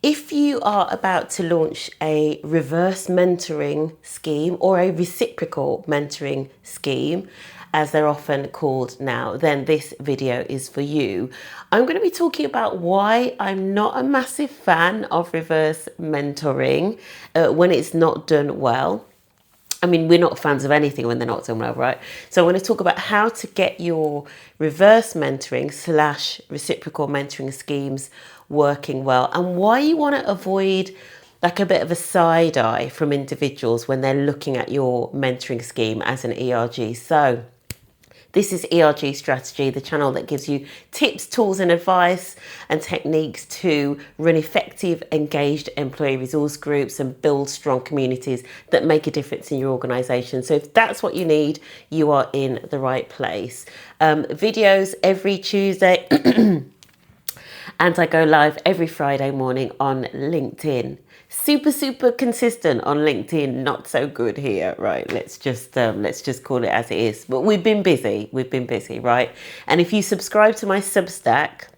If you are about to launch a reverse mentoring scheme or a reciprocal mentoring scheme, as they're often called now, then this video is for you. I'm going to be talking about why I'm not a massive fan of reverse mentoring when it's not done well. I mean, we're not fans of anything when they're not done well, right? So I'm going to talk about how to get your reverse mentoring / reciprocal mentoring schemes working well, and why you want to avoid like a bit of a side eye from individuals when they're looking at your mentoring scheme as an ERG. So this is ERG Strategy, the channel that gives you tips, tools and advice and techniques to run effective, engaged employee resource groups and build strong communities that make a difference in your organisation. So if that's what you need, you are in the right place. Videos every Tuesday and I go live every Friday morning on LinkedIn. Super consistent on LinkedIn, not so good here, right? Let's just call it as it is. But we've been busy, right? And if you subscribe to my Substack,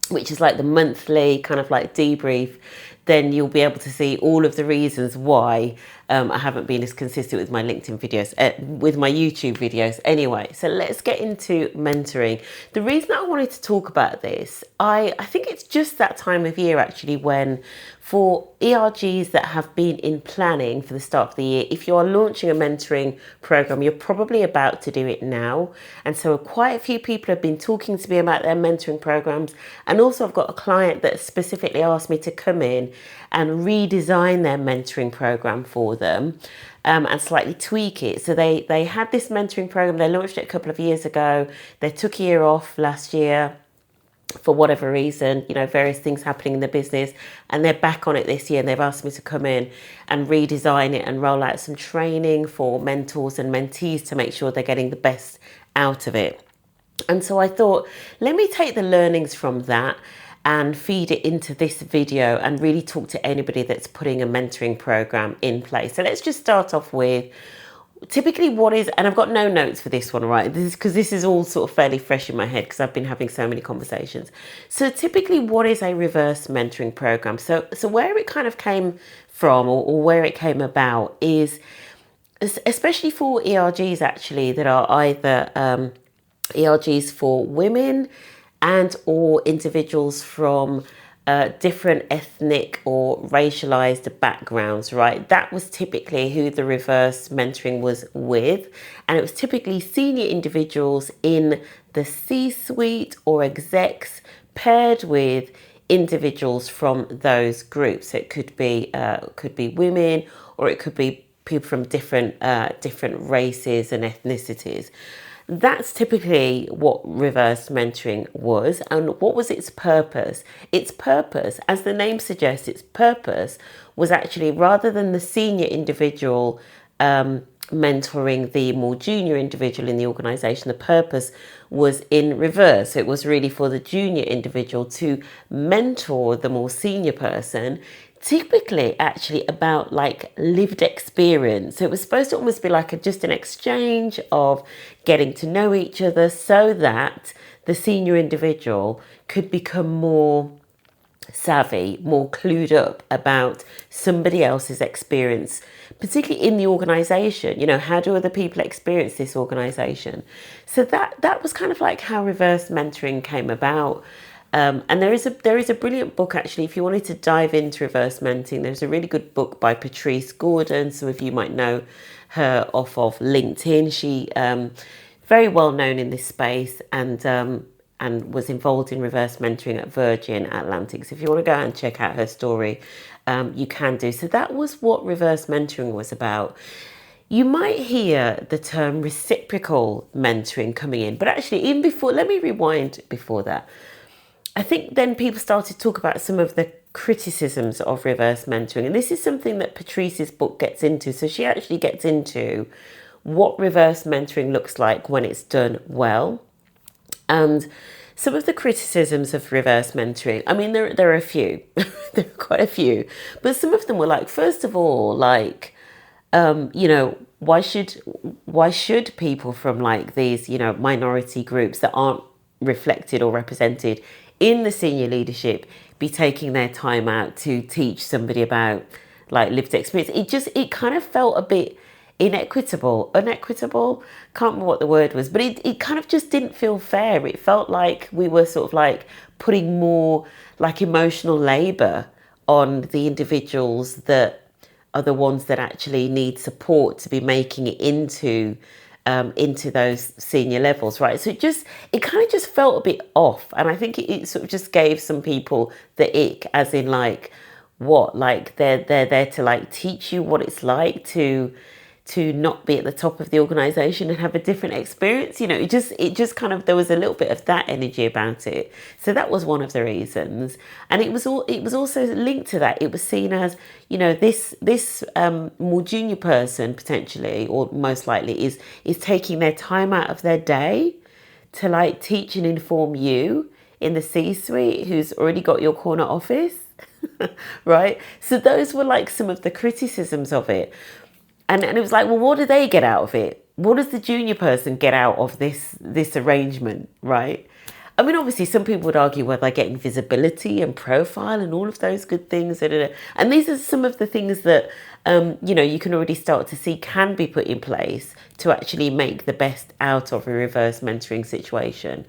which is like the monthly kind of like debrief, then you'll be able to see all of the reasons why I haven't been as consistent with my LinkedIn videos, with my YouTube videos anyway. So let's get into mentoring. The reason I wanted to talk about this, I think it's just that time of year actually when for ERGs that have been in planning for the start of the year, if you are launching a mentoring program, you're probably about to do it now. And so quite a few people have been talking to me about their mentoring programs. And also I've got a client that specifically asked me to come in and redesign their mentoring program for them and slightly tweak it. So they had this mentoring program, they launched it a couple of years ago. They took a year off last year for whatever reason, you know, various things happening in the business, and they're back on it this year and they've asked me to come in and redesign it and roll out some training for mentors and mentees to make sure they're getting the best out of it. And so I thought, let me take the learnings from that and feed it into this video and really talk to anybody that's putting a mentoring program in place. So let's just start off with typically what is, and I've got no notes for this one, right? This is because this is all sort of fairly fresh in my head because I've been having so many conversations. So typically what is a reverse mentoring program? So where it kind of came from or where it came about is, especially for ERGs actually, that are either ERGs for women and or individuals from different ethnic or racialized backgrounds, right? That was typically who the reverse mentoring was with. And it was typically senior individuals in the C-suite or execs paired with individuals from those groups. So it could be women, or it could be people from different races and ethnicities. That's typically what reverse mentoring was. And what was its purpose? Its purpose, as the name suggests, its purpose was actually, rather than the senior individual mentoring the more junior individual in the organization, the purpose was in reverse. It was really for the junior individual to mentor the more senior person, typically actually about like lived experience. So it was supposed to almost be like just an exchange of getting to know each other so that the senior individual could become more savvy, more clued up about somebody else's experience, particularly in the organization. You know, how do other people experience this organization? So that was kind of like how reverse mentoring came about. And there is a brilliant book actually, if you wanted to dive into reverse mentoring. There's a really good book by Patrice Gordon. Some of you might know her off of LinkedIn. She very well known in this space and was involved in reverse mentoring at Virgin Atlantic. So if you want to go and check out her story, you can do. So that was what reverse mentoring was about. You might hear the term reciprocal mentoring coming in, but actually even before, let me rewind before that. I think then people started to talk about some of the criticisms of reverse mentoring. And this is something that Patrice's book gets into. So she actually gets into what reverse mentoring looks like when it's done well. And some of the criticisms of reverse mentoring, I mean, there are a few, there are quite a few, but some of them were like, first of all, like, you know, why should people from like these, you know, minority groups that aren't reflected or represented in the senior leadership be taking their time out to teach somebody about like lived experience. It kind of felt a bit unequitable. Can't remember what the word was, but it kind of just didn't feel fair. It felt like we were sort of like putting more like emotional labor on the individuals that are the ones that actually need support to be making it into those senior levels, right? So it kind of just felt a bit off, and I think it sort of just gave some people the ick, as in like, what, like they're there to like teach you what it's like to not be at the top of the organization and have a different experience. It just kind of, there was a little bit of that energy about it. So that was one of the reasons. And it was also linked to that. It was seen as, this more junior person potentially, or most likely, is taking their time out of their day to like teach and inform you in the C-suite who's already got your corner office. Right? So those were like some of the criticisms of it. And it was like, well, what do they get out of it? What does the junior person get out of this arrangement, right? I mean, obviously, some people would argue, well, they're getting visibility and profile and all of those good things. And these are some of the things that, you can already start to see can be put in place to actually make the best out of a reverse mentoring situation.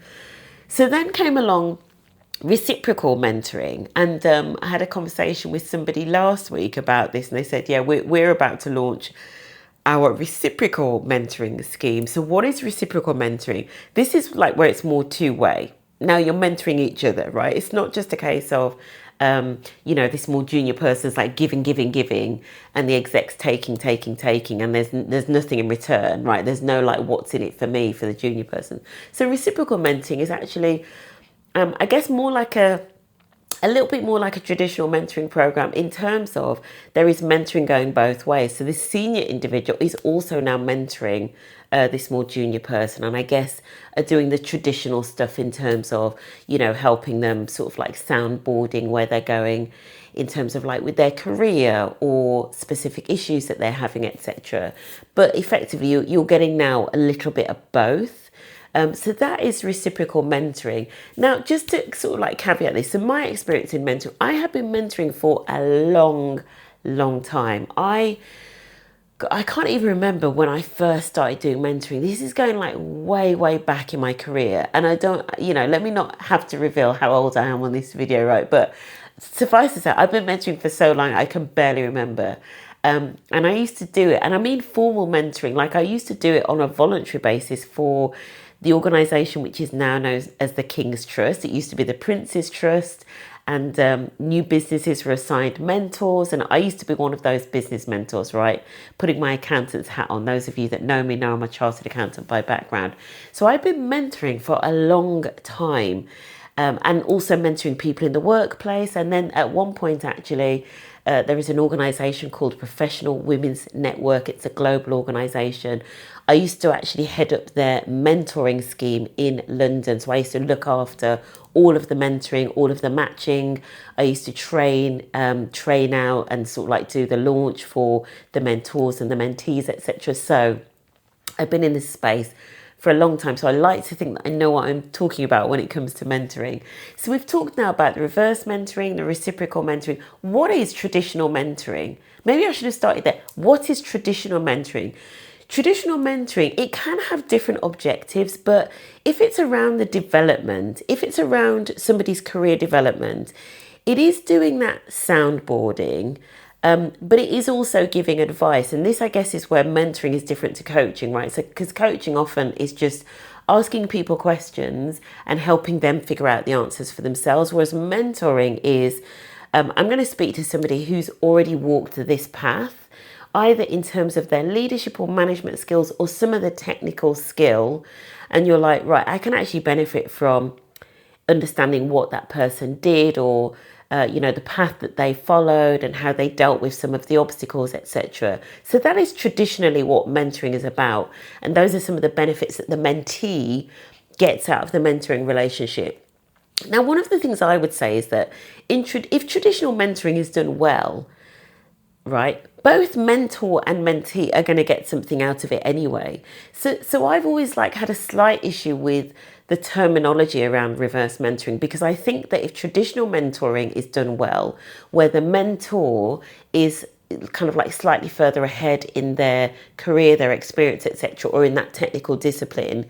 So then came along reciprocal mentoring, and I had a conversation with somebody last week about this, and they said, yeah, we're about to launch our reciprocal mentoring scheme. So what is reciprocal mentoring? This is like where it's more two-way. Now you're mentoring each other, right? It's not just a case of this more junior person's like giving, and the exec's taking, and there's nothing in return, right? There's no like what's in it for me for the junior person. So reciprocal mentoring is actually, I guess, more like a little bit more like a traditional mentoring program, in terms of there is mentoring going both ways. So this senior individual is also now mentoring this more junior person, and I guess are doing the traditional stuff in terms of, helping them sort of like soundboarding where they're going in terms of like with their career or specific issues that they're having, etc. But effectively, you're getting now a little bit of both. So that is reciprocal mentoring. Now, just to sort of like caveat this, so my experience in mentoring, I have been mentoring for a long time. I can't even remember when I first started doing mentoring. This is going like way back in my career. And I don't, let me not have to reveal how old I am on this video, right? But suffice to say, I've been mentoring for so long, I can barely remember. And I used to do it, and I mean formal mentoring, like I used to do it on a voluntary basis for the organisation which is now known as the King's Trust. It used to be the Prince's Trust, and new businesses were assigned mentors, and I used to be one of those business mentors, right? Putting my accountant's hat on. Those of you that know me know I'm a chartered accountant by background. So I've been mentoring for a long time, and also mentoring people in the workplace. And then at one point, actually, there is an organisation called Professional Women's Network. It's a global organisation. I used to actually head up their mentoring scheme in London. So I used to look after all of the mentoring, all of the matching. I used to train out and sort of like do the launch for the mentors and the mentees, etc. So I've been in this space for a long time. So I like to think that I know what I'm talking about when it comes to mentoring. So we've talked now about the reverse mentoring, the reciprocal mentoring. What is traditional mentoring? Maybe I should have started there. What is traditional mentoring? Traditional mentoring, it can have different objectives, but if it's around the development, if it's around somebody's career development, it is doing that soundboarding, but it is also giving advice. And this, I guess, is where mentoring is different to coaching, right? So, because coaching often is just asking people questions and helping them figure out the answers for themselves, whereas mentoring is, I'm going to speak to somebody who's already walked this path, either in terms of their leadership or management skills or some of the technical skill. And you're like, right, I can actually benefit from understanding what that person did, or, the path that they followed and how they dealt with some of the obstacles, etc. So that is traditionally what mentoring is about. And those are some of the benefits that the mentee gets out of the mentoring relationship. Now, one of the things I would say is that if traditional mentoring is done well, right, both mentor and mentee are going to get something out of it anyway. So I've always like had a slight issue with the terminology around reverse mentoring, because I think that if traditional mentoring is done well, where the mentor is kind of like slightly further ahead in their career, their experience, etc., or in that technical discipline,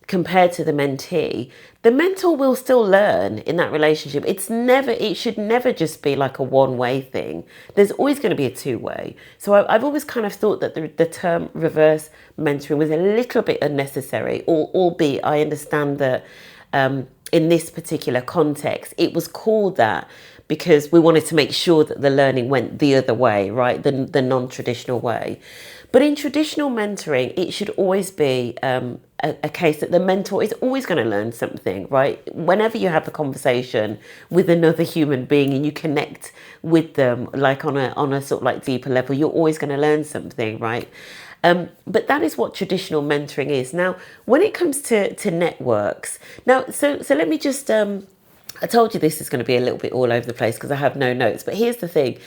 compared to the mentor will still learn in that relationship. It should never just be like a one-way thing. There's always going to be a two-way. So I've always kind of thought that the term reverse mentoring was a little bit unnecessary, albeit I understand that in this particular context, it was called that because we wanted to make sure that the learning went the other way, right? The non-traditional way. But in traditional mentoring, it should always be a case that the mentor is always going to learn something, right? Whenever you have a conversation with another human being and you connect with them, like on a sort of like deeper level, you're always going to learn something, right? But that is what traditional mentoring is. Now, when it comes to networks, so let me just, I told you this is going to be a little bit all over the place because I have no notes, but here's the thing.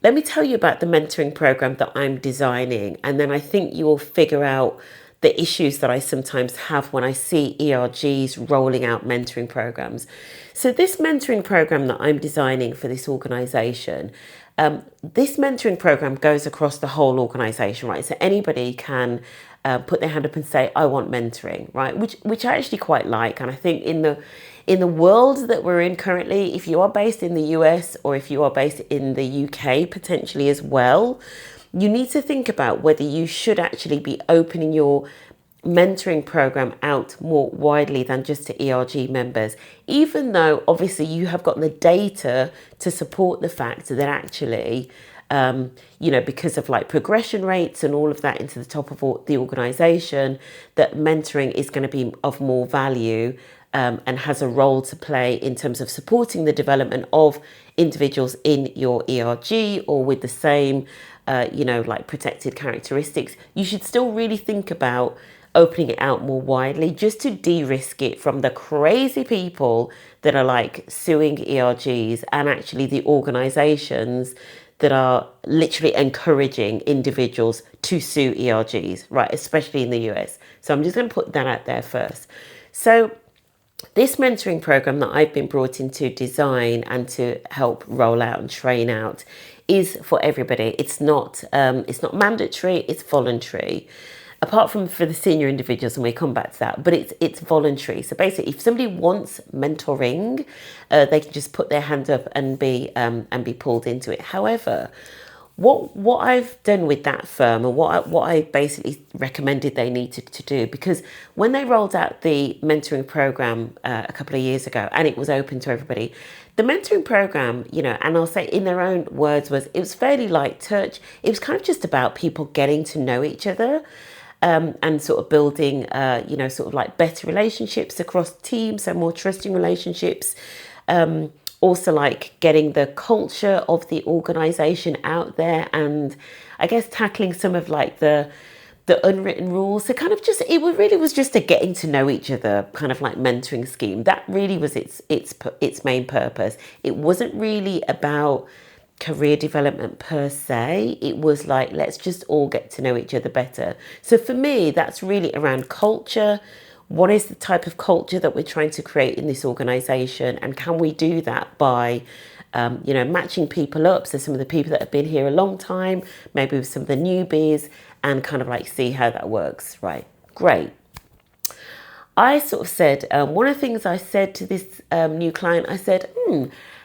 Let me tell you about the mentoring program that I'm designing, and then I think you will figure out the issues that I sometimes have when I see ERGs rolling out mentoring programs. So this mentoring program that I'm designing for this organization, this mentoring program goes across the whole organization, right? So anybody can put their hand up and say, I want mentoring, right? Which I actually quite like. And I think in the world that we're in currently, if you are based in the US or if you are based in the UK potentially as well, you need to think about whether you should actually be opening your mentoring program out more widely than just to ERG members, even though obviously you have got the data to support the fact that actually, because of like progression rates and all of that into the top of the organization, that mentoring is going to be of more value and has a role to play in terms of supporting the development of individuals in your ERG or with the same, like protected characteristics. You should still really think about opening it out more widely just to de-risk it from the crazy people that are like suing ERGs and actually the organizations that are literally encouraging individuals to sue ERGs, right? Especially in the US. So I'm just going to put that out there first. So this mentoring program that I've been brought in to design and to help roll out and train out is for everybody. It's not mandatory, it's voluntary. Apart from for the senior individuals, and we come back to that, but it's voluntary. So basically, if somebody wants mentoring, they can just put their hand up and be pulled into it. However, what I've done with that firm and what I basically recommended they needed to do, because when they rolled out the mentoring program a couple of years ago and it was open to everybody, the mentoring program, and I'll say in their own words, it was fairly light touch. It was kind of just about people getting to know each other. And sort of building, sort of like better relationships across teams, so more trusting relationships. Also like getting the culture of the organization out there and I guess tackling some of like the unwritten rules. So kind of really was just a getting to know each other kind of like mentoring scheme. That really was its main purpose. It wasn't really about career development per se. It was like, let's just all get to know each other better. So for me, that's really around culture. What is the type of culture that we're trying to create in this organization? And can we do that by, matching people up? So some of the people that have been here a long time, maybe with some of the newbies, and kind of like see how that works, right? Great. I sort of said, one of the things I said to this new client, I said,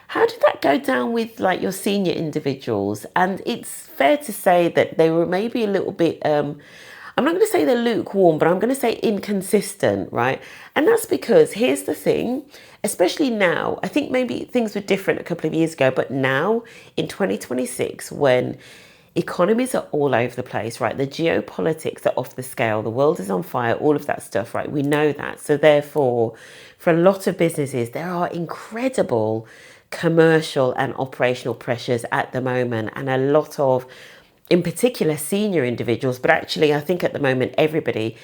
how did that go down with like your senior individuals? And it's fair to say that they were maybe a little bit, I'm not going to say they're lukewarm, but I'm going to say inconsistent, right? And that's because here's the thing, especially now, I think maybe things were different a couple of years ago, but now in 2026, when economies are all over the place, right? The geopolitics are off the scale. The world is on fire, all of that stuff, right? We know that. So therefore, for a lot of businesses, there are incredible commercial and operational pressures at the moment, and a lot of, in particular, senior individuals, but actually I think at the moment everybody,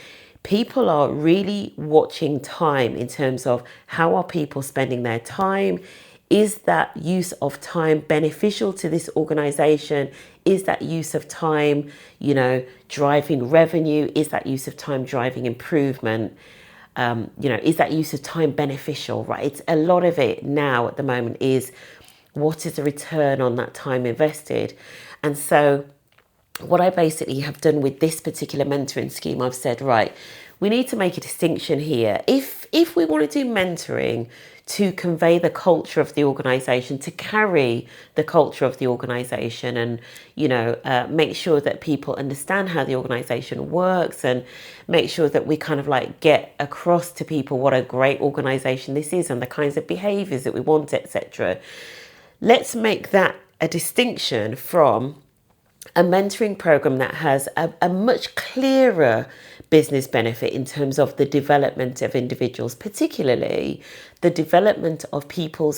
people are really watching time in terms of how are people spending their time. Is that use of time beneficial to this organization? Is that use of time, driving revenue? Is that use of time driving improvement? Is that use of time beneficial, right? It's a lot of it now at the moment is what is the return on that time invested? And so what I basically have done with this particular mentoring scheme, I've said, right, we need to make a distinction here. If we want to do mentoring to convey the culture of the organisation, to carry the culture of the organisation, and make sure that people understand how the organisation works, and make sure that we kind of like get across to people what a great organisation this is and the kinds of behaviours that we want, etc. Let's make that a distinction from a mentoring program that has a much clearer business benefit in terms of the development of individuals, particularly the development of people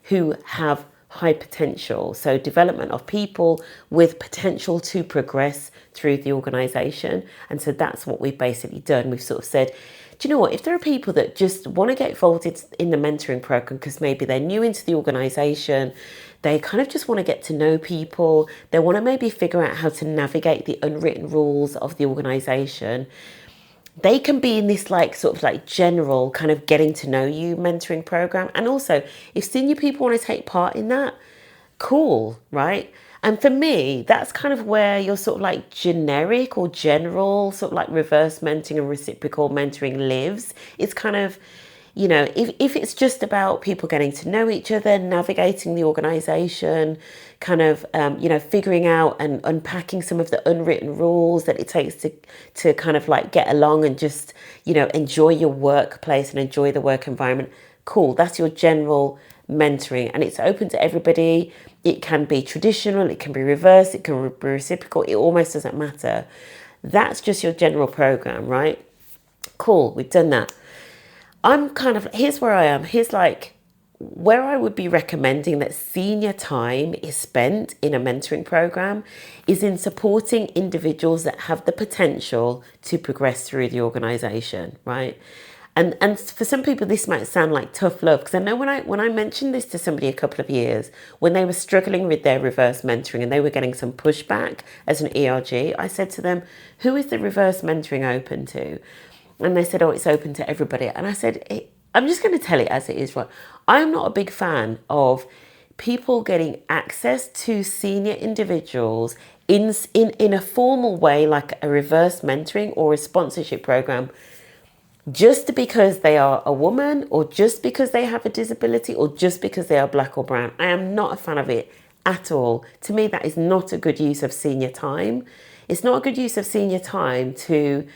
who have high potential. So development of people with potential to progress through the organisation. And so that's what we've basically done. We've sort of said, do you know what, if there are people that just want to get involved in the mentoring program because maybe they're new into the organisation, they kind of just want to get to know people, they want to maybe figure out how to navigate the unwritten rules of the organisation, they can be in this like sort of like general kind of getting to know you mentoring program. And also, if senior people want to take part in that, cool, right? And for me, that's kind of where your sort of like generic or general sort of like reverse mentoring and reciprocal mentoring lives. It's kind of, if it's just about people getting to know each other, navigating the organisation, kind of, figuring out and unpacking some of the unwritten rules that it takes to kind of like get along and just, enjoy your workplace and enjoy the work environment. Cool, that's your general mentoring, and it's open to everybody. It can be traditional, it can be reverse, it can be reciprocal, it almost doesn't matter. That's just your general program, right? Cool, we've done that. I'm kind of, here's where I am. Here's like where I would be recommending that senior time is spent in a mentoring program is in supporting individuals that have the potential to progress through the organisation, right? And for some people, this might sound like tough love, because I know when I mentioned this to somebody a couple of years, when they were struggling with their reverse mentoring and they were getting some pushback as an ERG, I said to them, who is the reverse mentoring open to? And they said, oh, it's open to everybody. And I said, I'm just going to tell it as it is, right? I'm not a big fan of people getting access to senior individuals in a formal way, like a reverse mentoring or a sponsorship program, just because they are a woman, or just because they have a disability, or just because they are black or brown. I am not a fan of it at all. To me, that is not a good use of senior time. It's not a good use of senior time to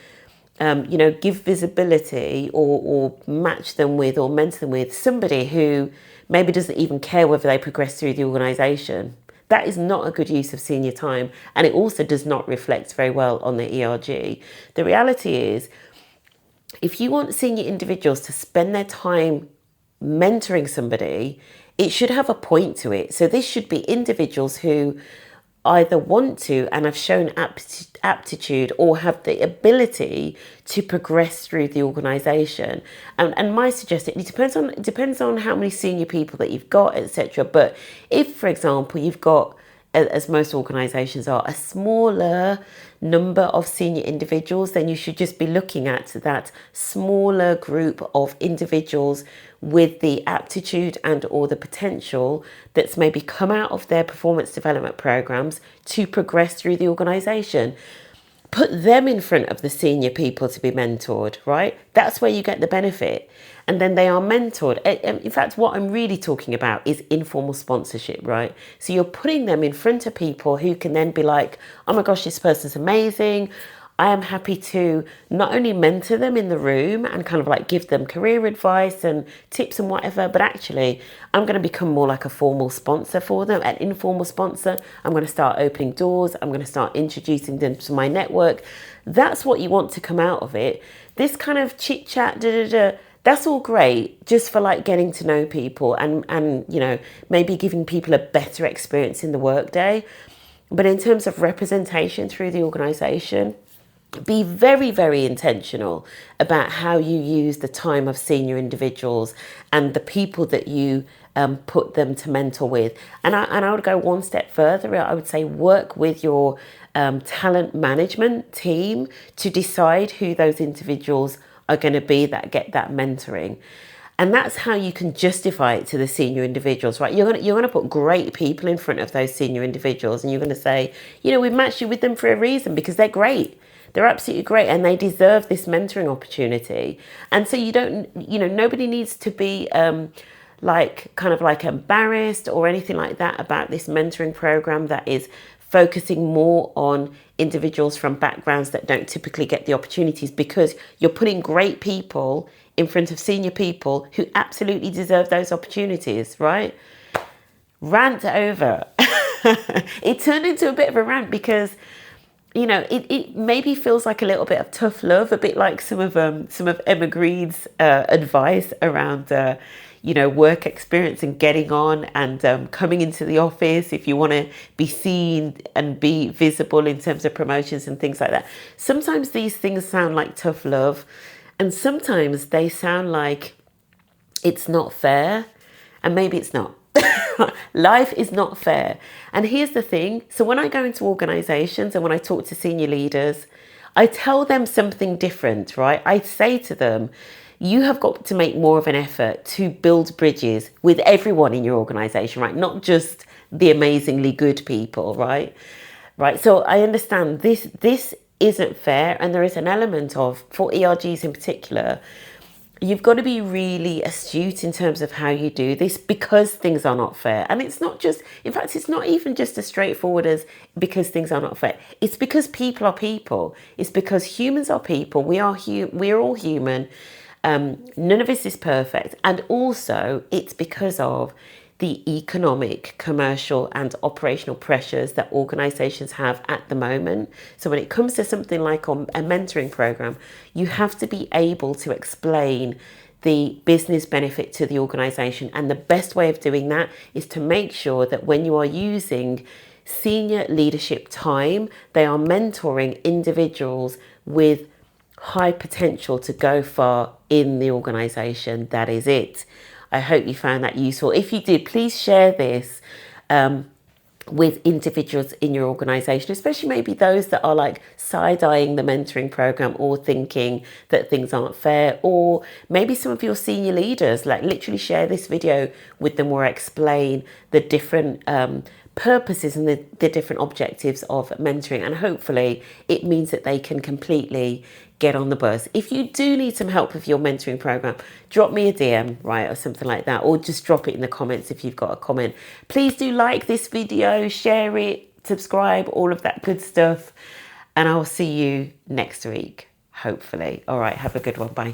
give visibility or match them with or mentor them with somebody who maybe doesn't even care whether they progress through the organisation. That is not a good use of senior time, and it also does not reflect very well on the ERG. The reality is, if you want senior individuals to spend their time mentoring somebody, it should have a point to it. So this should be individuals who either want to and have shown aptitude or have the ability to progress through the organisation. And my suggestion, it depends on how many senior people that you've got, etc. But if, for example, you've got, as most organisations are, a smaller number of senior individuals, then you should just be looking at that smaller group of individuals with the aptitude and or the potential that's maybe come out of their performance development programs to progress through the organisation. Put them in front of the senior people to be mentored, right? That's where you get the benefit. And then they are mentored. In fact, what I'm really talking about is informal sponsorship, right? So you're putting them in front of people who can then be like, oh my gosh, this person's amazing. I am happy to not only mentor them in the room and kind of like give them career advice and tips and whatever, but actually I'm going to become more like a formal sponsor for them, an informal sponsor. I'm going to start opening doors. I'm going to start introducing them to my network. That's what you want to come out of it. This kind of chit chat, that's all great just for like getting to know people and maybe giving people a better experience in the workday. But in terms of representation through the organisation, be very, very intentional about how you use the time of senior individuals and the people that you put them to mentor with. And I would go one step further. I would say work with your talent management team to decide who those individuals are going to be that get that mentoring. And that's how you can justify it to the senior individuals, right? You're gonna put great people in front of those senior individuals, and you're going to say, you know, we've matched you with them for a reason, because they're great. They're absolutely great, and they deserve this mentoring opportunity. And so you don't, you know, nobody needs to be kind of like embarrassed or anything like that about this mentoring program that is focusing more on individuals from backgrounds that don't typically get the opportunities, because you're putting great people in front of senior people who absolutely deserve those opportunities, right? Rant over. It turned into a bit of a rant because, you know, it maybe feels like a little bit of tough love, a bit like some of Emma Green's advice around you know, work experience and getting on and coming into the office if you want to be seen and be visible in terms of promotions and things like that. Sometimes these things sound like tough love, and sometimes they sound like it's not fair, and maybe it's not. Life is not fair. And here's the thing. So when I go into organizations and when I talk to senior leaders, I tell them something different, right? I say to them, you have got to make more of an effort to build bridges with everyone in your organization, right? Not just the amazingly good people, right? Right. So I understand this isn't fair. And there is an element of, for ERGs in particular, you've got to be really astute in terms of how you do this, because things are not fair. And it's not just, in fact, it's not even just as straightforward as because things are not fair. It's because people are people. It's because humans are people. We're all human. None of this is perfect. And also it's because of the economic, commercial and operational pressures that organizations have at the moment. So when it comes to something like a mentoring program, you have to be able to explain the business benefit to the organization. And the best way of doing that is to make sure that when you are using senior leadership time, they are mentoring individuals with high potential to go far in the organization. That is it. I hope you found that useful. If you did, please share this with individuals in your organization, especially maybe those that are like side-eyeing the mentoring program or thinking that things aren't fair, or maybe some of your senior leaders, like literally share this video with them or explain the different purposes and the different objectives of mentoring, and hopefully it means that they can completely get on the bus. If you do need some help with your mentoring program, drop me a DM, right, or something like that, or just drop it in the comments if you've got a comment. Please do like this video, share it, subscribe, all of that good stuff, and I'll see you next week, hopefully. All right, have a good one. Bye.